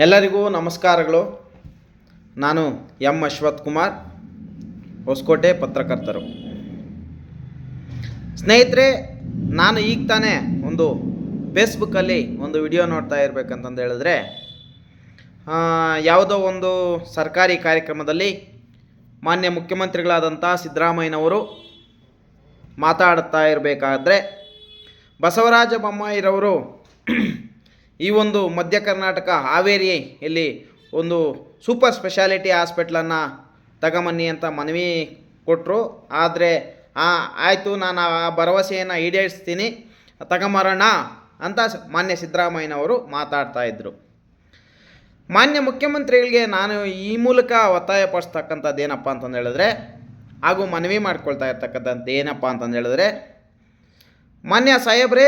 ಎಲ್ಲರಿಗೂ ನಮಸ್ಕಾರಗಳು. ನಾನು ಎಂ ಅಶ್ವಥ್ ಕುಮಾರ್, ಹೊಸಕೋಟೆ ಪತ್ರಕರ್ತರು. ಸ್ನೇಹಿತರೆ, ನಾನು ಈಗ ತಾನೇ ಒಂದು ಫೇಸ್ಬುಕ್ಕಲ್ಲಿ ಒಂದು ವಿಡಿಯೋ ನೋಡ್ತಾ ಇರಬೇಕಂತಂದು ಹೇಳಿದ್ರೆ, ಯಾವುದೋ ಒಂದು ಸರ್ಕಾರಿ ಕಾರ್ಯಕ್ರಮದಲ್ಲಿ ಮಾನ್ಯ ಮುಖ್ಯಮಂತ್ರಿಗಳಾದಂಥ ಸಿದ್ದರಾಮಯ್ಯನವರು ಮಾತಾಡ್ತಾ ಇರಬೇಕಾದ್ರೆ ಬಸವರಾಜ ಬೊಮ್ಮಾಯಿರವರು ಈ ಒಂದು ಮಧ್ಯ ಕರ್ನಾಟಕ ಹಾವೇರಿಯಲ್ಲಿ ಒಂದು ಸೂಪರ್ ಸ್ಪೆಷಾಲಿಟಿ ಹಾಸ್ಪಿಟ್ಲನ್ನು ತಗೊಂಬನ್ನಿ ಅಂತ ಮನವಿ ಕೊಟ್ಟರು. ಆದರೆ ಆಯಿತು, ನಾನು ಆ ಭರವಸೆಯನ್ನು ಈಡೇರಿಸ್ತೀನಿ, ತಗೊಂಬರೋಣ ಅಂತ ಮಾನ್ಯ ಸಿದ್ದರಾಮಯ್ಯನವರು ಮಾತಾಡ್ತಾಯಿದ್ರು. ಮಾನ್ಯ ಮುಖ್ಯಮಂತ್ರಿಗಳಿಗೆ ನಾನು ಈ ಮೂಲಕ ಒತ್ತಾಯಪಡಿಸ್ತಕ್ಕಂಥದ್ದು ಏನಪ್ಪ ಅಂತಂದು ಹೇಳಿದ್ರೆ, ಹಾಗೂ ಮನವಿ ಮಾಡ್ಕೊಳ್ತಾ ಇರ್ತಕ್ಕಂಥದ್ದು ಏನಪ್ಪ ಅಂತಂದು ಹೇಳಿದ್ರೆ, ಮಾನ್ಯ ಸಾಹೇಬ್ರೇ,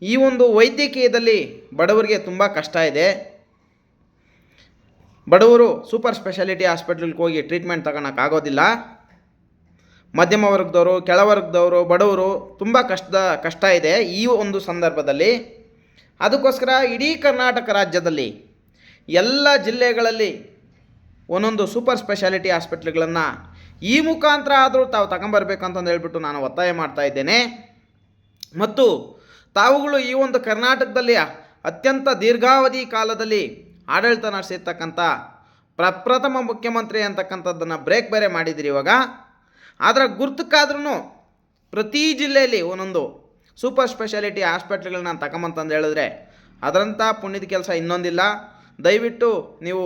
ಈ ಒಂದು ವೈದ್ಯಕೀಯದಲ್ಲಿ ಬಡವರಿಗೆ ತುಂಬ ಕಷ್ಟ ಇದೆ. ಬಡವರು ಸೂಪರ್ ಸ್ಪೆಷಾಲಿಟಿ ಹಾಸ್ಪಿಟ್ಲಿಗೆ ಹೋಗಿ ಟ್ರೀಟ್ಮೆಂಟ್ ತಗೊಳಕ್ಕಾಗೋದಿಲ್ಲ. ಮಧ್ಯಮ ವರ್ಗದವರು, ಕೆಳವರ್ಗದವರು, ಬಡವರು ತುಂಬ ಕಷ್ಟ ಇದೆ ಈ ಒಂದು ಸಂದರ್ಭದಲ್ಲಿ. ಅದಕ್ಕೋಸ್ಕರ ಇಡೀ ಕರ್ನಾಟಕ ರಾಜ್ಯದಲ್ಲಿ ಎಲ್ಲ ಜಿಲ್ಲೆಗಳಲ್ಲಿ ಒಂದೊಂದು ಸೂಪರ್ ಸ್ಪೆಷಾಲಿಟಿ ಹಾಸ್ಪಿಟ್ಲ್ಗಳನ್ನು ಈ ಮುಖಾಂತರ ಆದರೂ ತಾವು ತಗೊಂಬರ್ಬೇಕಂತಂದು ಹೇಳ್ಬಿಟ್ಟು ನಾನು ಒತ್ತಾಯ ಮಾಡ್ತಾ ಇದ್ದೇನೆ. ಮತ್ತು ತಾವುಗಳು ಈ ಒಂದು ಕರ್ನಾಟಕದಲ್ಲಿ ಅತ್ಯಂತ ದೀರ್ಘಾವಧಿ ಕಾಲದಲ್ಲಿ ಆಡಳಿತ ನಡೆಸಿರ್ತಕ್ಕಂಥ ಪ್ರಪ್ರಥಮ ಮುಖ್ಯಮಂತ್ರಿ ಅಂತಕ್ಕಂಥದ್ದನ್ನು ಬ್ರೇಕ್ ಬೇರೆ ಮಾಡಿದಿರಿ. ಇವಾಗ ಅದರ ಗುರ್ತಕ್ಕಾದ್ರೂ ಪ್ರತಿ ಜಿಲ್ಲೆಯಲ್ಲಿ ಒಂದೊಂದು ಸೂಪರ್ ಸ್ಪೆಷಾಲಿಟಿ ಹಾಸ್ಪಿಟ್ಲ್ಗಳನ್ನ ತಗೊಂಬಂತಂದು ಹೇಳಿದ್ರೆ ಅದರಂಥ ಪುಣ್ಯದ ಕೆಲಸ ಇನ್ನೊಂದಿಲ್ಲ. ದಯವಿಟ್ಟು ನೀವು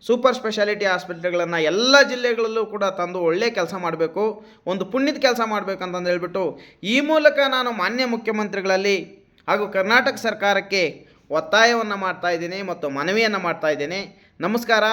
ಸೂಪರ್ ಸ್ಪೆಷಾಲಿಟಿ ಹಾಸ್ಪಿಟ್ಲ್ಗಳನ್ನು ಎಲ್ಲ ಜಿಲ್ಲೆಗಳಲ್ಲೂ ಕೂಡ ತಂದು ಒಳ್ಳೆಯ ಕೆಲಸ ಮಾಡಬೇಕು, ಒಂದು ಪುಣ್ಯದ ಕೆಲಸ ಮಾಡಬೇಕಂತಂದು ಹೇಳ್ಬಿಟ್ಟು ಈ ಮೂಲಕ ನಾನು ಮಾನ್ಯ ಮುಖ್ಯಮಂತ್ರಿಗಳಲ್ಲಿ ಹಾಗೂ ಕರ್ನಾಟಕ ಸರ್ಕಾರಕ್ಕೆ ಒತ್ತಾಯವನ್ನು ಮಾಡ್ತಾಯಿದ್ದೀನಿ ಮತ್ತು ಮನವಿಯನ್ನು ಮಾಡ್ತಾಯಿದ್ದೀನಿ. ನಮಸ್ಕಾರ.